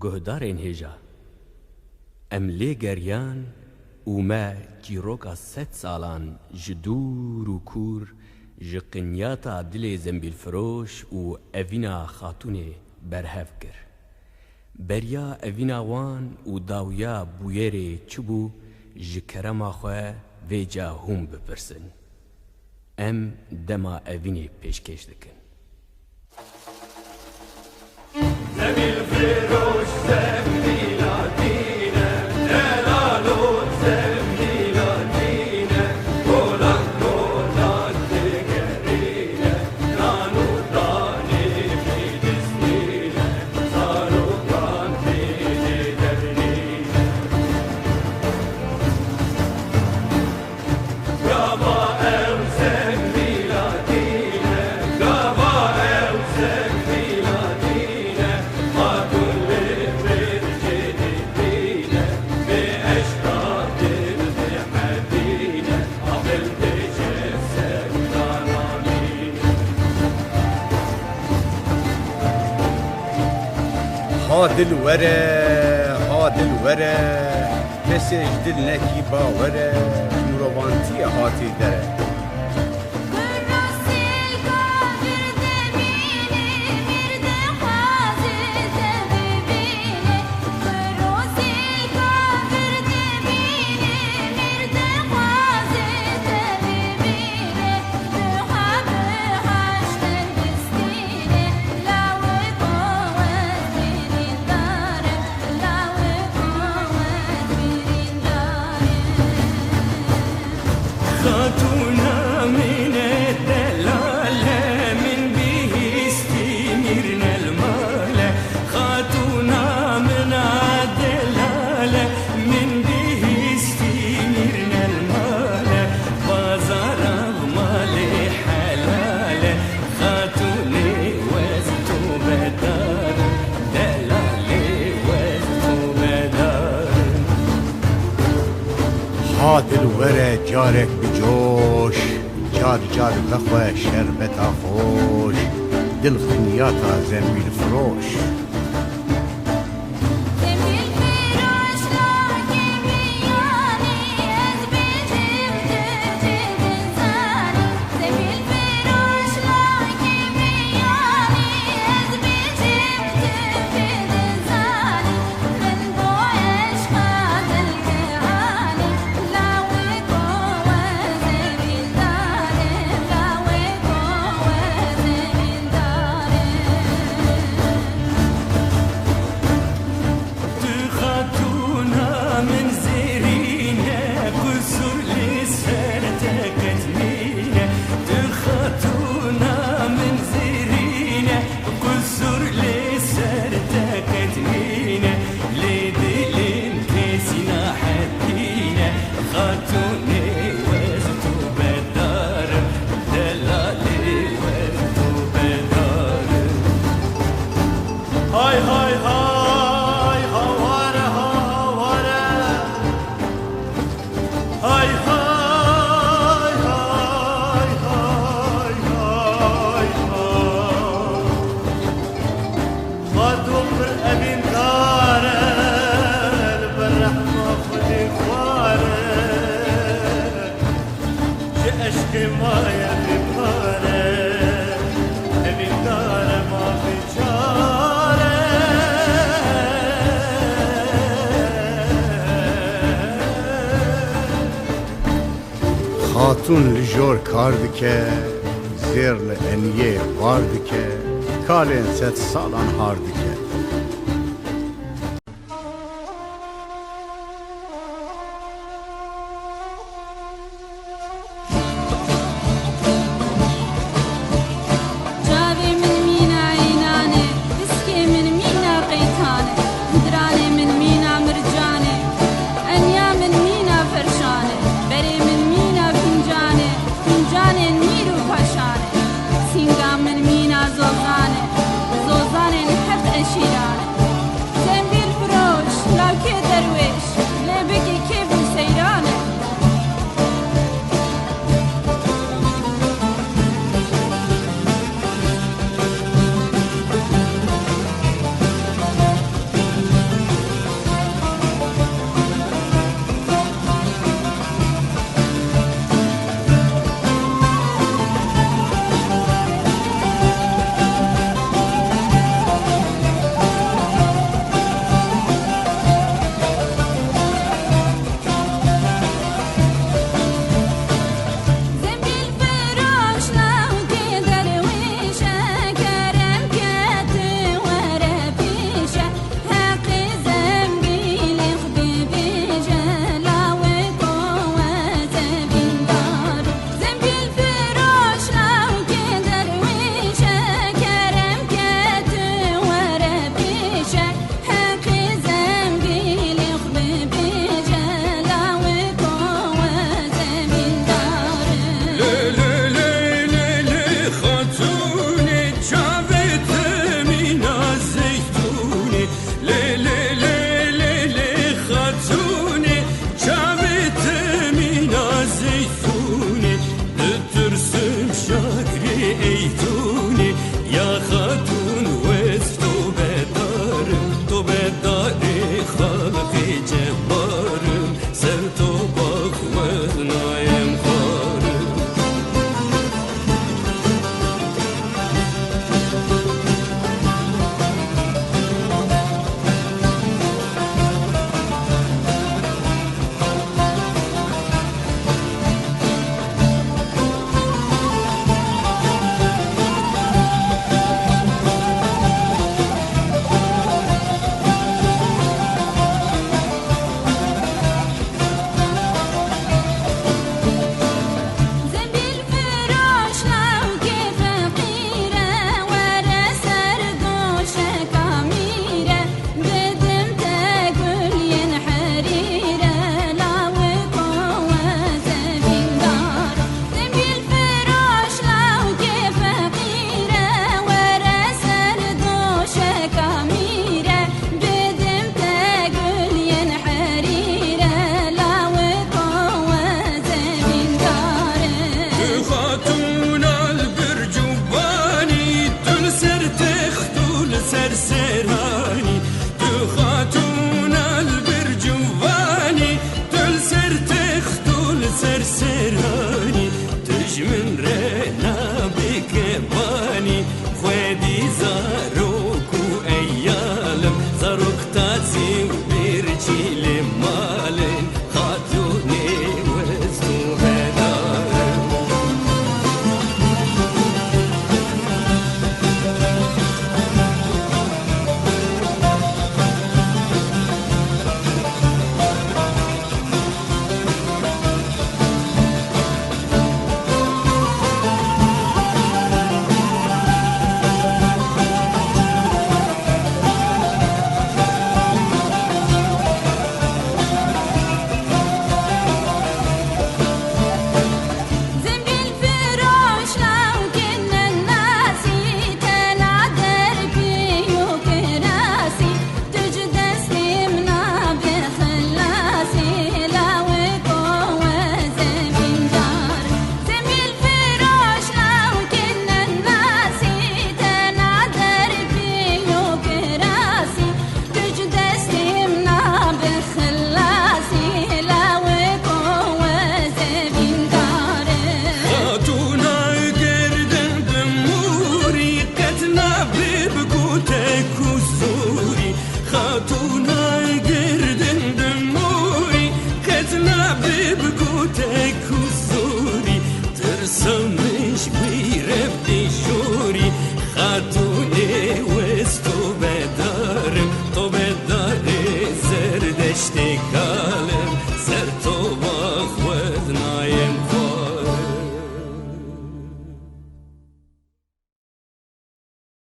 گهدارên hêja em lê geriyan û me çîroka 100 salan ji dûr û kûr ji qinyata dilê zembîlfiroş û evîna xatûnê berhev kir. Beriya evîna wan û dawiya bûyerê çi bû ji kerema xwe vêca hûn bipirsin. Em dema evînê pêşkêş dikin. زميلفروش زميلاتينا دلالون زميلاتينا قولان قولان تقرينا كانوا داني في دسنينا صاروا كان في دبنينا قابا او زميلاتينا قابا او زميلاتينا هادل وره کسیش دل نکی باوره نوروانتی هاتی دره خاتونا من الدلالة من به استمرنا المال خاتونا من الدلالة من به استمرنا المال بازار مال حلال خاتوني وزتو بدار دلالي وزتو بدار هادل وره جارک بجوش جار جار بخواه شربت خوش دل خنیاتا زنبیل فروش خاتون لجور کار دکه زیر لعنیه وار دکه کالین 100 سالان هار دکه زوزانه هفت خاتونا